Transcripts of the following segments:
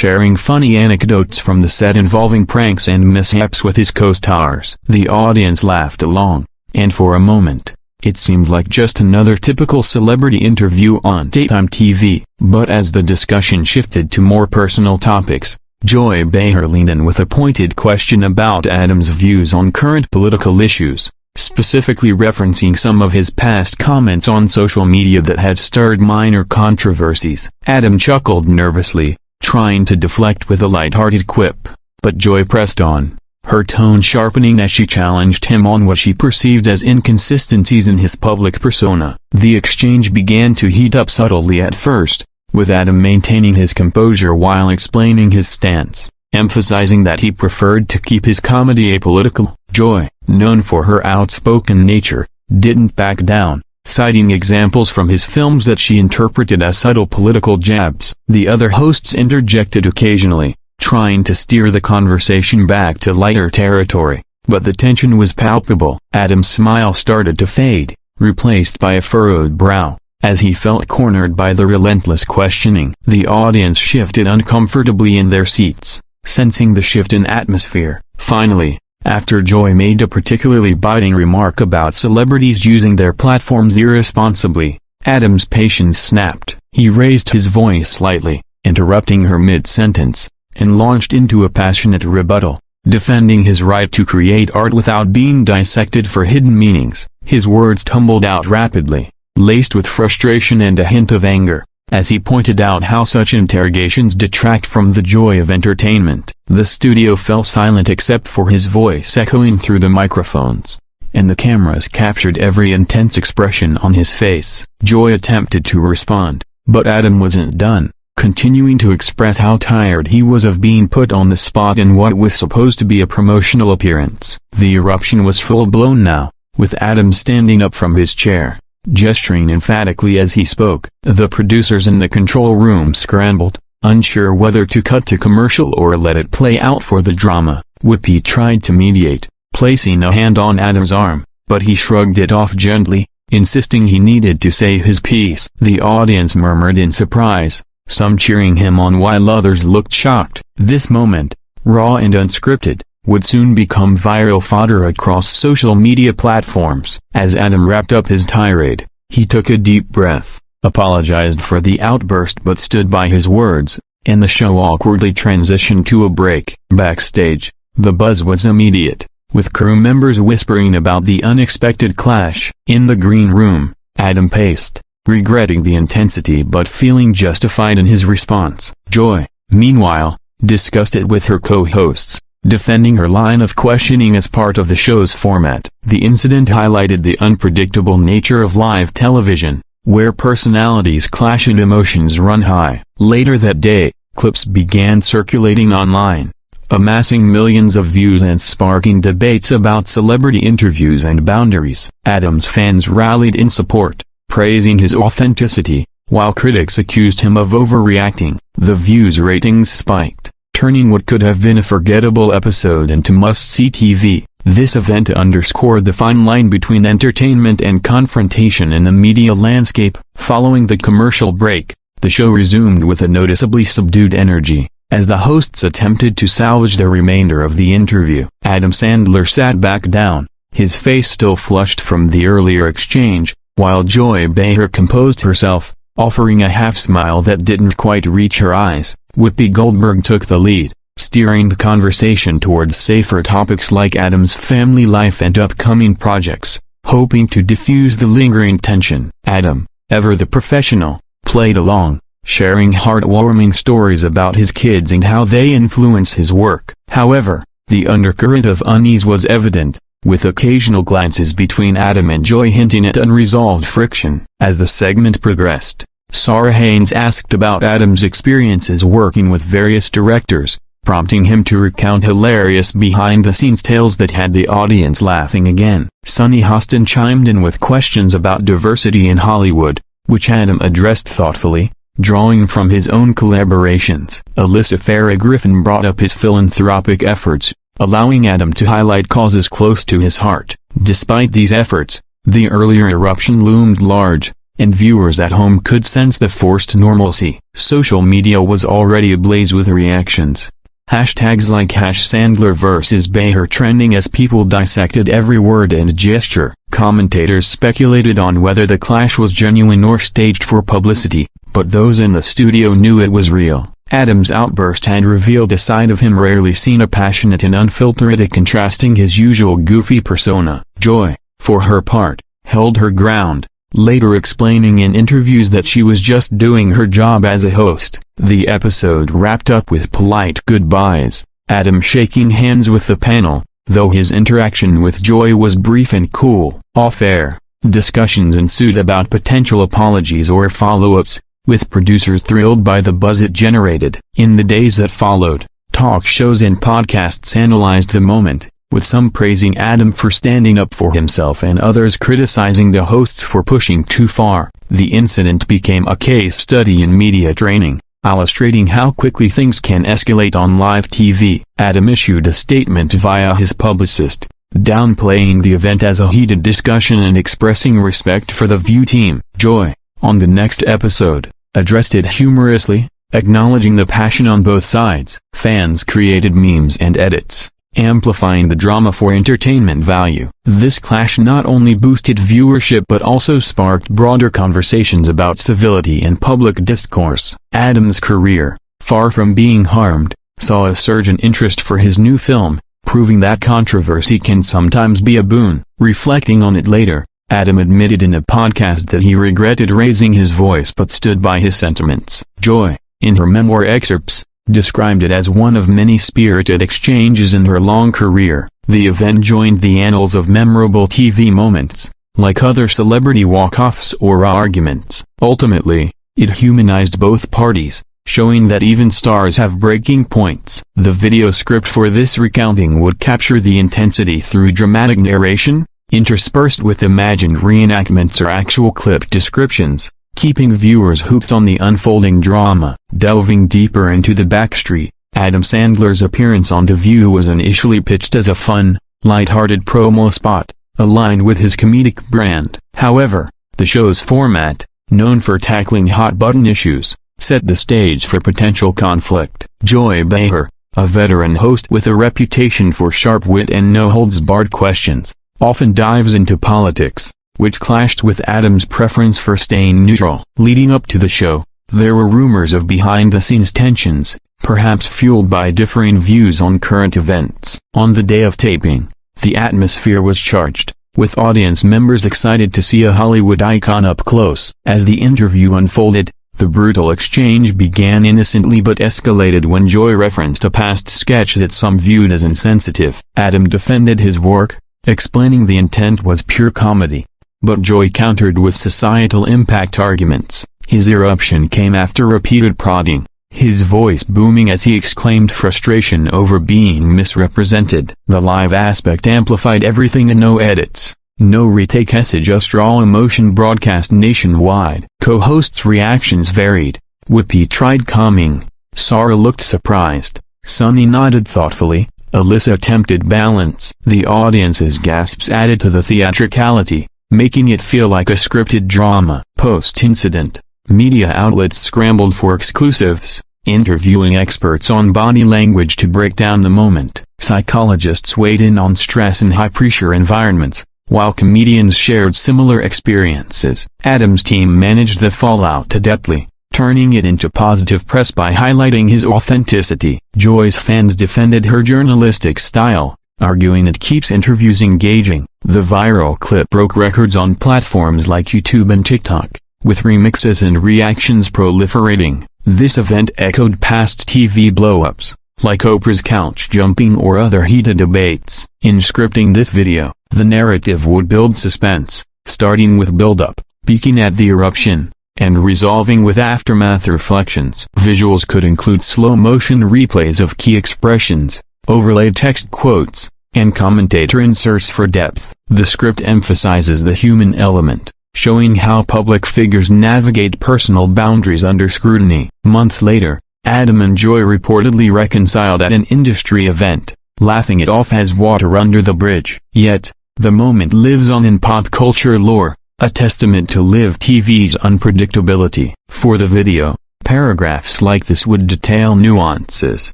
sharing funny anecdotes from the set involving pranks and mishaps with his co-stars. The audience laughed along, and for a moment, it seemed like just another typical celebrity interview on daytime TV. But as the discussion shifted to more personal topics, Joy Behar leaned in with a pointed question about Adam's views on current political issues, specifically referencing some of his past comments on social media that had stirred minor controversies. Adam chuckled nervously, trying to deflect with a light-hearted quip, but Joy pressed on, her tone sharpening as she challenged him on what she perceived as inconsistencies in his public persona. The exchange began to heat up subtly at first, with Adam maintaining his composure while explaining his stance, emphasizing that he preferred to keep his comedy apolitical. Joy, known for her outspoken nature, didn't back down, citing examples from his films that she interpreted as subtle political jabs. The other hosts interjected occasionally, trying to steer the conversation back to lighter territory, but the tension was palpable. Adam's smile started to fade, replaced by a furrowed brow, as he felt cornered by the relentless questioning. The audience shifted uncomfortably in their seats, sensing the shift in atmosphere. Finally, after Joy made a particularly biting remark about celebrities using their platforms irresponsibly, Adam's patience snapped. He raised his voice slightly, interrupting her mid-sentence, and launched into a passionate rebuttal, defending his right to create art without being dissected for hidden meanings. His words tumbled out rapidly, laced with frustration and a hint of anger, as he pointed out how such interrogations detract from the joy of entertainment. The studio fell silent except for his voice echoing through the microphones, and the cameras captured every intense expression on his face. Joy attempted to respond, but Adam wasn't done, continuing to express how tired he was of being put on the spot in what was supposed to be a promotional appearance. The eruption was full-blown now, with Adam standing up from his chair, gesturing emphatically as he spoke. The producers in the control room scrambled, unsure whether to cut to commercial or let it play out for the drama. Whoopi tried to mediate, placing a hand on Adam's arm, but he shrugged it off gently, insisting he needed to say his piece. The audience murmured in surprise, some cheering him on while others looked shocked. This moment, raw and unscripted, would soon become viral fodder across social media platforms. As Adam wrapped up his tirade, he took a deep breath, apologized for the outburst but stood by his words, and the show awkwardly transitioned to a break. Backstage, the buzz was immediate, with crew members whispering about the unexpected clash. In the green room, Adam paced, regretting the intensity but feeling justified in his response. Joy, meanwhile, discussed it with her co-hosts, defending her line of questioning as part of the show's format. The incident highlighted the unpredictable nature of live television, where personalities clash and emotions run high. Later that day, clips began circulating online, amassing millions of views and sparking debates about celebrity interviews and boundaries. Adam's fans rallied in support, praising his authenticity, while critics accused him of overreacting. The views ratings spiked, turning what could have been a forgettable episode into must-see TV. This event underscored the fine line between entertainment and confrontation in the media landscape. Following the commercial break, the show resumed with a noticeably subdued energy, as the hosts attempted to salvage the remainder of the interview. Adam Sandler sat back down, his face still flushed from the earlier exchange, while Joy Behar composed herself, offering a half-smile that didn't quite reach her eyes. Whoopi Goldberg took the lead, steering the conversation towards safer topics like Adam's family life and upcoming projects, hoping to diffuse the lingering tension. Adam, ever the professional, played along, sharing heartwarming stories about his kids and how they influence his work. However, the undercurrent of unease was evident, with occasional glances between Adam and Joy hinting at unresolved friction. As the segment progressed, Sarah Haynes asked about Adam's experiences working with various directors, prompting him to recount hilarious behind-the-scenes tales that had the audience laughing again. Sunny Hostin chimed in with questions about diversity in Hollywood, which Adam addressed thoughtfully, drawing from his own collaborations. Alyssa Farah Griffin brought up his philanthropic efforts, allowing Adam to highlight causes close to his heart. Despite these efforts, the earlier eruption loomed large, and viewers at home could sense the forced normalcy. Social media was already ablaze with reactions. Hashtags like #Sandler vs. Behar trending as people dissected every word and gesture. Commentators speculated on whether the clash was genuine or staged for publicity, but those in the studio knew it was real. Adam's outburst had revealed a side of him rarely seen, a passionate and unfiltered, contrasting his usual goofy persona. Joy, for her part, held her ground, later explaining in interviews that she was just doing her job as a host. The episode wrapped up with polite goodbyes, Adam shaking hands with the panel, though his interaction with Joy was brief and cool. Off-air, discussions ensued about potential apologies or follow-ups, with producers thrilled by the buzz it generated. In the days that followed, talk shows and podcasts analyzed the moment, with some praising Adam for standing up for himself and others criticizing the hosts for pushing too far. The incident became a case study in media training, illustrating how quickly things can escalate on live TV. Adam issued a statement via his publicist, downplaying the event as a heated discussion and expressing respect for the View team. Joy, on the next episode, addressed it humorously, acknowledging the passion on both sides. Fans created memes and edits, amplifying the drama for entertainment value. This clash not only boosted viewership but also sparked broader conversations about civility and public discourse. Adam's career, far from being harmed, saw a surge in interest for his new film, proving that controversy can sometimes be a boon. Reflecting on it later, Adam admitted in a podcast that he regretted raising his voice but stood by his sentiments. Joy, in her memoir excerpts, described it as one of many spirited exchanges in her long career. The event joined the annals of memorable TV moments, like other celebrity walk-offs or arguments. Ultimately, it humanized both parties, showing that even stars have breaking points. The video script for this recounting would capture the intensity through dramatic narration, interspersed with imagined reenactments or actual clip descriptions, keeping viewers hooked on the unfolding drama. Delving deeper into the backstory, Adam Sandler's appearance on The View was initially pitched as a fun, light-hearted promo spot, aligned with his comedic brand. However, the show's format, known for tackling hot-button issues, set the stage for potential conflict. Joy Behar, a veteran host with a reputation for sharp wit and no-holds-barred questions, often dives into politics, which clashed with Adam's preference for staying neutral. Leading up to the show, there were rumors of behind-the-scenes tensions, perhaps fueled by differing views on current events. On the day of taping, the atmosphere was charged, with audience members excited to see a Hollywood icon up close. As the interview unfolded, the brutal exchange began innocently but escalated when Joy referenced a past sketch that some viewed as insensitive. Adam defended his work, explaining the intent was pure comedy, but Joy countered with societal impact arguments. His eruption came after repeated prodding, his voice booming as he exclaimed frustration over being misrepresented. The live aspect amplified everything and no edits, no retakes, just raw emotion broadcast nationwide. Co-hosts' reactions varied. Whoopi tried calming, Sarah looked surprised, Sunny nodded thoughtfully, Alyssa attempted balance. The audience's gasps added to the theatricality, making it feel like a scripted drama. Post-incident, media outlets scrambled for exclusives, interviewing experts on body language to break down the moment. Psychologists weighed in on stress in high-pressure environments, while comedians shared similar experiences. Adam's team managed the fallout adeptly, turning it into positive press by highlighting his authenticity. Joy's fans defended her journalistic style, arguing it keeps interviews engaging. The viral clip broke records on platforms like YouTube and TikTok, with remixes and reactions proliferating. This event echoed past TV blow-ups, like Oprah's couch jumping or other heated debates. In scripting this video, the narrative would build suspense, starting with build-up, peaking at the eruption, and resolving with aftermath reflections. Visuals could include slow-motion replays of key expressions, overlaid text quotes, and commentator inserts for depth. The script emphasizes the human element, showing how public figures navigate personal boundaries under scrutiny. Months later, Adam and Joy reportedly reconciled at an industry event, laughing it off as water under the bridge. Yet, the moment lives on in pop culture lore, a testament to live TV's unpredictability. For the video, paragraphs like this would detail nuances,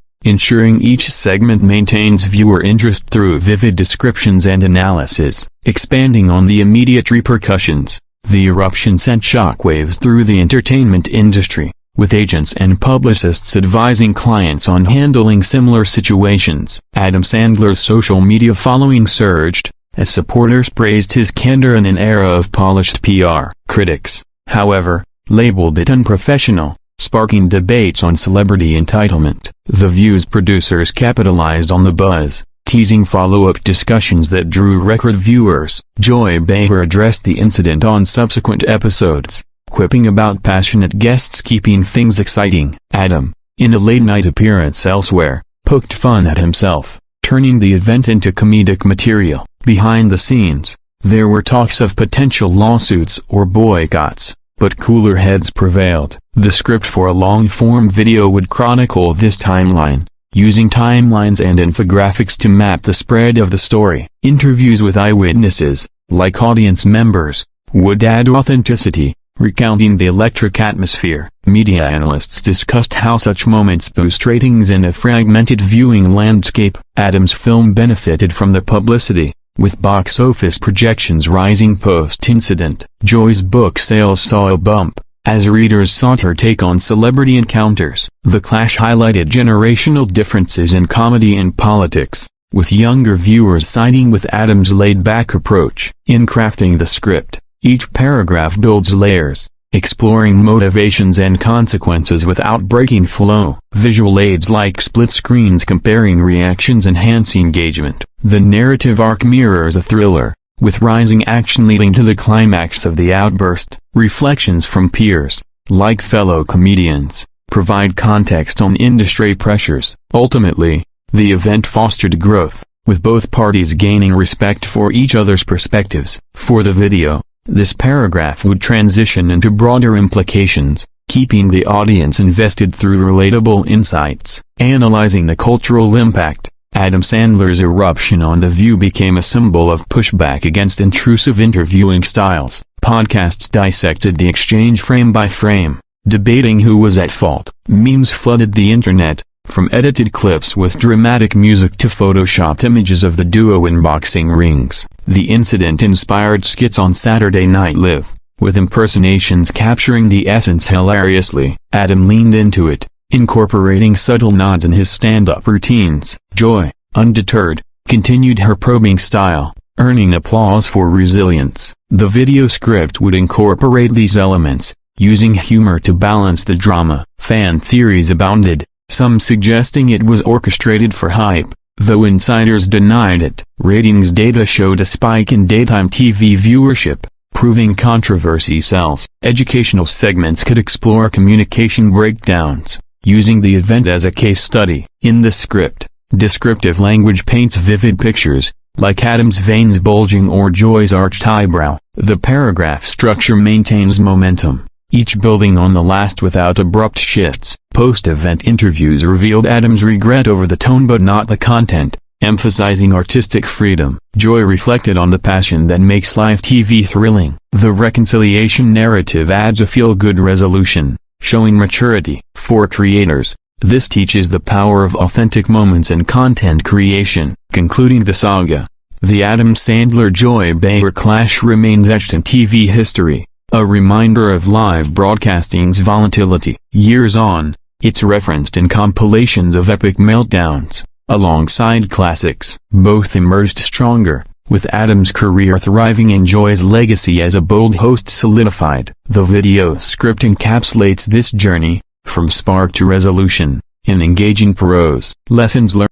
ensuring each segment maintains viewer interest through vivid descriptions and analysis. Expanding on the immediate repercussions, the eruption sent shockwaves through the entertainment industry, with agents and publicists advising clients on handling similar situations. Adam Sandler's social media following surged, as supporters praised his candor in an era of polished PR. Critics, however, labeled it unprofessional, sparking debates on celebrity entitlement. The View's producers capitalized on the buzz, teasing follow-up discussions that drew record viewers. Joy Behar addressed the incident on subsequent episodes, quipping about passionate guests keeping things exciting. Adam, in a late-night appearance elsewhere, poked fun at himself, turning the event into comedic material. Behind the scenes, there were talks of potential lawsuits or boycotts, but cooler heads prevailed. The script for a long-form video would chronicle this timeline, using timelines and infographics to map the spread of the story. Interviews with eyewitnesses, like audience members, would add authenticity, recounting the electric atmosphere. Media analysts discussed how such moments boost ratings in a fragmented viewing landscape. Adam's film benefited from the publicity, with box office projections rising post-incident. Joy's book sales saw a bump, as readers sought her take on celebrity encounters. The clash highlighted generational differences in comedy and politics, with younger viewers siding with Adam's laid-back approach. In crafting the script, each paragraph builds layers, exploring motivations and consequences without breaking flow. Visual aids like split screens comparing reactions enhance engagement. The narrative arc mirrors a thriller, with rising action leading to the climax of the outburst. Reflections from peers, like fellow comedians, provide context on industry pressures. Ultimately, the event fostered growth, with both parties gaining respect for each other's perspectives. For the video, this paragraph would transition into broader implications, keeping the audience invested through relatable insights. Analyzing the cultural impact, Adam Sandler's eruption on The View became a symbol of pushback against intrusive interviewing styles. Podcasts dissected the exchange frame by frame, debating who was at fault. Memes flooded the internet, from edited clips with dramatic music to photoshopped images of the duo in boxing rings. The incident inspired skits on Saturday Night Live, with impersonations capturing the essence hilariously. Adam leaned into it, incorporating subtle nods in his stand-up routines. Joy, undeterred, continued her probing style, earning applause for resilience. The video script would incorporate these elements, using humor to balance the drama. Fan theories abounded, some suggesting it was orchestrated for hype, though insiders denied it. Ratings data showed a spike in daytime TV viewership, proving controversy sells. Educational segments could explore communication breakdowns, using the event as a case study. In the script, descriptive language paints vivid pictures, like Adam's veins bulging or Joy's arched eyebrow. The paragraph structure maintains momentum, each building on the last without abrupt shifts. Post-event interviews revealed Adam's regret over the tone but not the content, emphasizing artistic freedom. Joy reflected on the passion that makes live TV thrilling. The reconciliation narrative adds a feel-good resolution, showing maturity. For creators, this teaches the power of authentic moments in content creation. Concluding the saga, the Adam Sandler-Joy Behar clash remains etched in TV history, a reminder of live broadcasting's volatility. Years on, it's referenced in compilations of epic meltdowns, alongside classics. Both emerged stronger, with Adam's career thriving and Joy's legacy as a bold host solidified. The video script encapsulates this journey, from spark to resolution, in engaging prose. Lessons learned.